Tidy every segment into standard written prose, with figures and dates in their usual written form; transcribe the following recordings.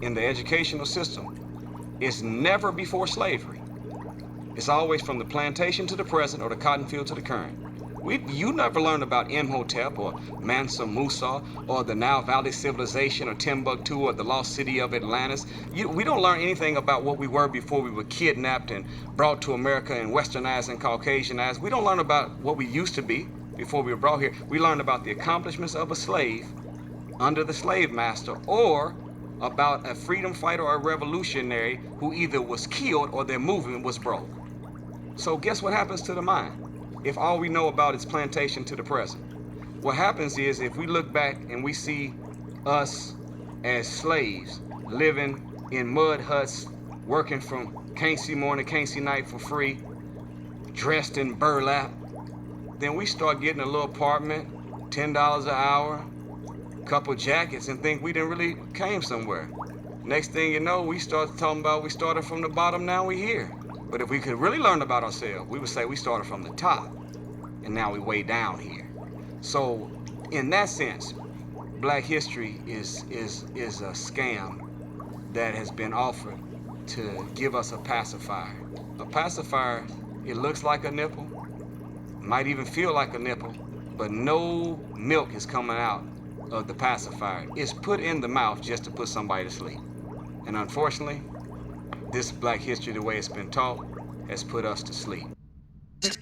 in the educational system is never before slavery. It's always from the plantation to the present or the cotton field to the current. You never learn about Imhotep or Mansa Musa or the Nile Valley civilization or Timbuktu or the lost city of Atlantis. We don't learn anything about what we were before we were kidnapped and brought to America and westernized and Caucasianized. We don't learn about what we used to be before we were brought here. We learn about the accomplishments of a slave under the slave master, or about a freedom fighter or a revolutionary who either was killed or their movement was broke. So guess what happens to the mind if all we know about is plantation to the present? What happens is, if we look back and we see us as slaves living in mud huts, working from can't see morning, can't see night for free, dressed in burlap, then we start getting a little apartment, $10 an hour, couple jackets, and think we didn't really came somewhere. Next thing you know, we start talking about we started from the bottom, now we here. But if we could really learn about ourselves, we would say we started from the top and now we way down here. So in that sense, Black history is a scam that has been offered to give us a pacifier. A pacifier, it looks like a nipple, might even feel like a nipple, but no milk is coming out of the pacifier. It's put in the mouth just to put somebody to sleep. And unfortunately, this Black history, the way it's been taught, has put us to sleep.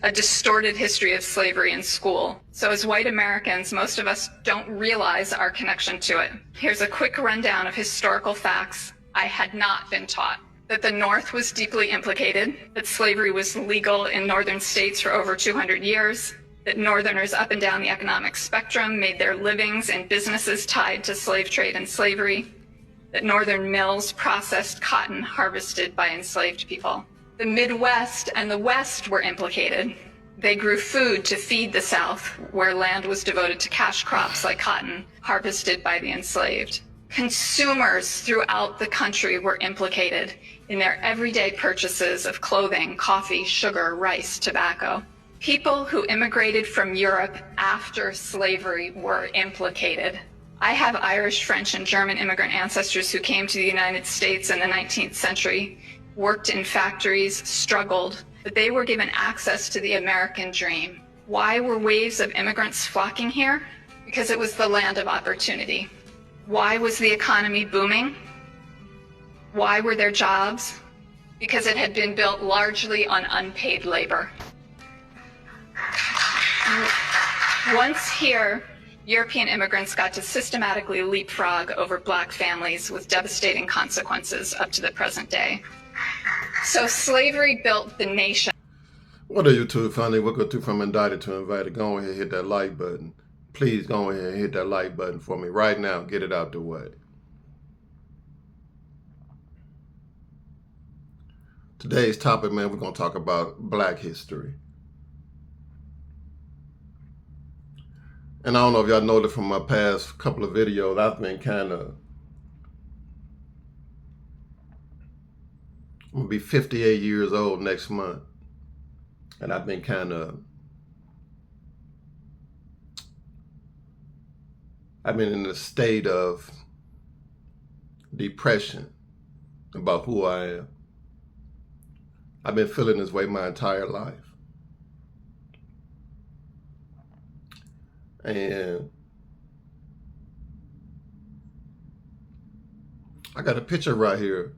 A distorted history of slavery in school. So as white Americans, most of us don't realize our connection to it. Here's a quick rundown of historical facts I had not been taught. That the North was deeply implicated, that slavery was legal in northern states for over 200 years, that Northerners up and down the economic spectrum made their livings in businesses tied to slave trade and slavery, that Northern mills processed cotton harvested by enslaved people. The Midwest and the West were implicated. They grew food to feed the South, where land was devoted to cash crops like cotton, harvested by the enslaved. Consumers throughout the country were implicated in their everyday purchases of clothing, coffee, sugar, rice, tobacco. People who immigrated from Europe after slavery were implicated. I have Irish, French, and German immigrant ancestors who came to the United States in the 19th century, worked in factories, struggled, but they were given access to the American dream. Why were waves of immigrants flocking here? Because it was the land of opportunity. Why was the economy booming? Why were there jobs? Because it had been built largely on unpaid labor. Once here, European immigrants got to systematically leapfrog over Black families with devastating consequences up to the present day. So slavery built the nation. What are you two finally? We'll go through from indicted to invited. Go ahead and hit that like button. Please go ahead and hit that like button for me right now. Get it out the way. Today's topic, man, we're going to talk about Black history. And I don't know if y'all noticed from my past couple of videos, I've been I'm going to be 58 years old next month. And I've been I've been in a state of depression about who I am. I've been feeling this way my entire life. And I got a picture right here,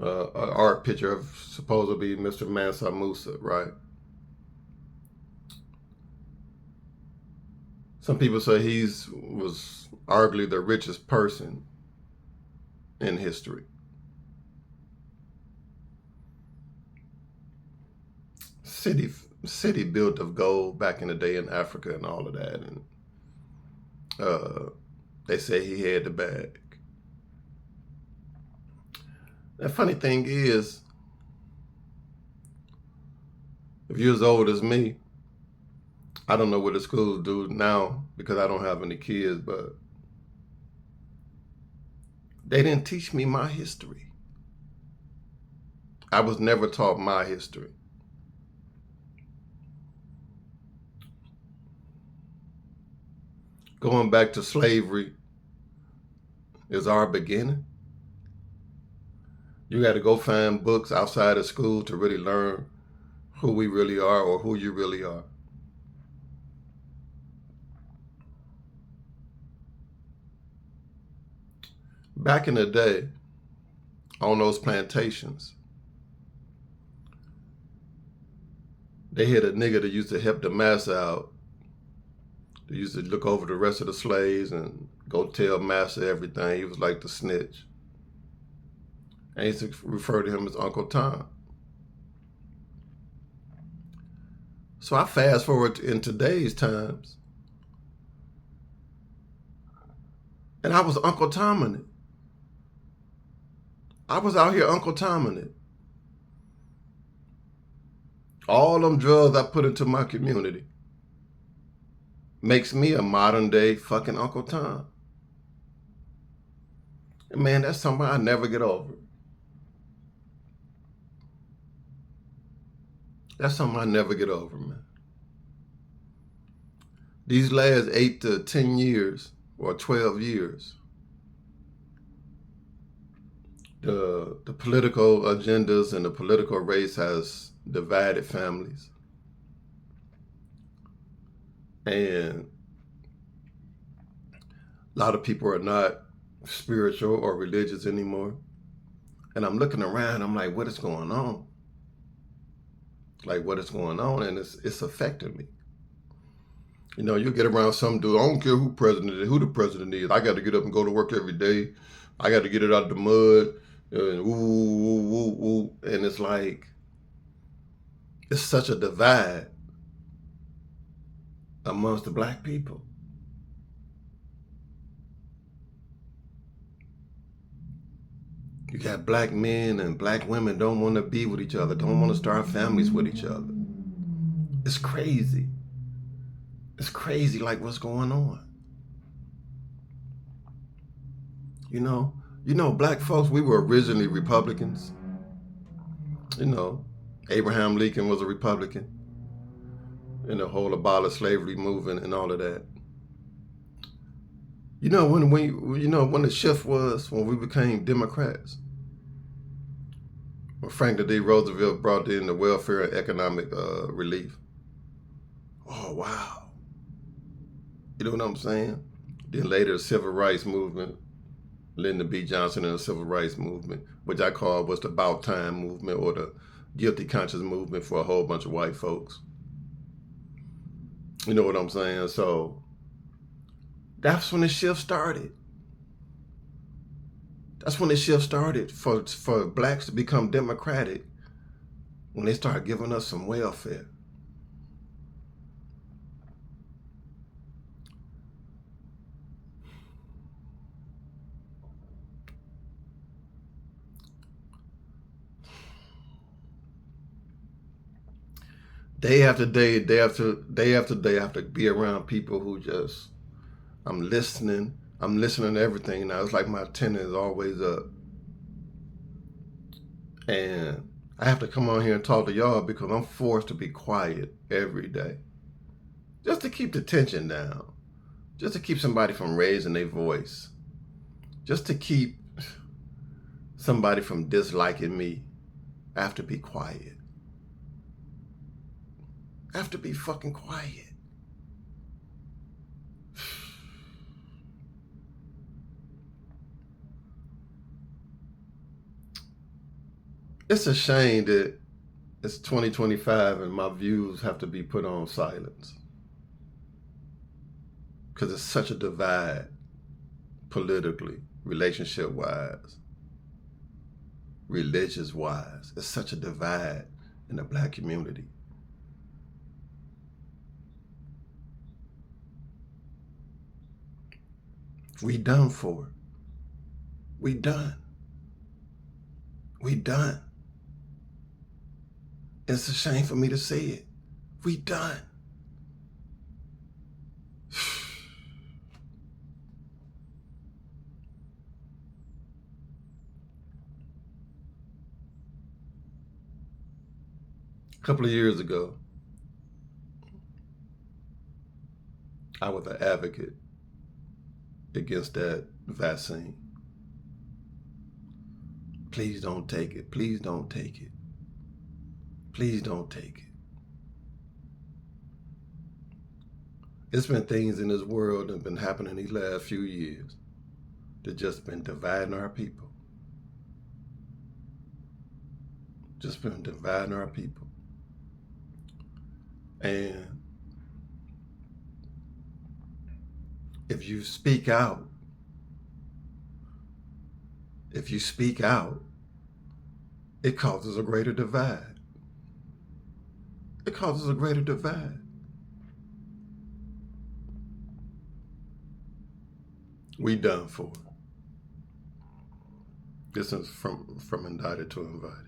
an art picture of supposed to be Mr. Mansa Musa, right? Some people say he was arguably the richest person in history. City built of gold back in the day in Africa and all of that, and they say he had the bag. The funny thing is, if you're as old as me, I don't know what the schools do now because I don't have any kids, but they didn't teach me my history. I was never taught my history. going back to slavery is our beginning. You got to go find books outside of school to really learn who we really are or who you really are. Back in the day, on those plantations, they had a nigga that used to help the massa out. They used to look over the rest of the slaves and go tell massa everything. He was like the snitch. And he used to refer to him as Uncle Tom. So I fast forward in today's times, and I was Uncle Tomming it. I was out here Uncle Tomming it. All them drugs I put into my community makes me a modern day fucking Uncle Tom. And man, that's something I never get over. That's something I never get over, man. These last 8 to 10 years or 12 years, the political agendas and the political race has divided families. And a lot of people are not spiritual or religious anymore. And I'm looking around, I'm like, what is going on? Like, what is going on? And it's affecting me. You know, you get around some dude, I don't care who the president is. I got to get up and go to work every day. I got to get it out of the mud. And ooh. And it's like, it's such a divide amongst the black people. You got black men and black women don't want to be with each other, don't want to start families with each other. It's crazy. It's crazy, like what's going on. You know, black folks, we were originally Republicans. You know, Abraham Lincoln was a Republican. And the whole abolish slavery movement and all of that. You know, when the shift was when we became Democrats, when Franklin D. Roosevelt brought in the welfare and economic relief. Oh, wow. You know what I'm saying? Then later, the civil rights movement, Lyndon B. Johnson and the civil rights movement, which I call was the about time movement or the guilty conscience movement for a whole bunch of white folks. You know what I'm saying? So that's when the shift started. That's when the shift started for blacks to become democratic, when they started giving us some welfare. Day after day after day, I have to be around people who just, I'm listening to everything now. It's like my antenna is always up. And I have to come on here and talk to y'all because I'm forced to be quiet every day. Just to keep the tension down. Just to keep somebody from raising their voice. Just to keep somebody from disliking me. I have to be quiet. I have to be fucking quiet. It's a shame that it's 2025 and my views have to be put on silence. Because it's such a divide, politically, relationship-wise, religious-wise. It's such a divide in the black community. We done for. We done. We done. It's a shame for me to say it. We done. A couple of years ago, I was an advocate against that vaccine. Please don't take it. Please don't take it. Please don't take it. It's been things in this world that have been happening these last few years that just been dividing our people. Just been dividing our people. And if you speak out, it causes a greater divide. It causes a greater divide. We done for. This is from indicted to invited.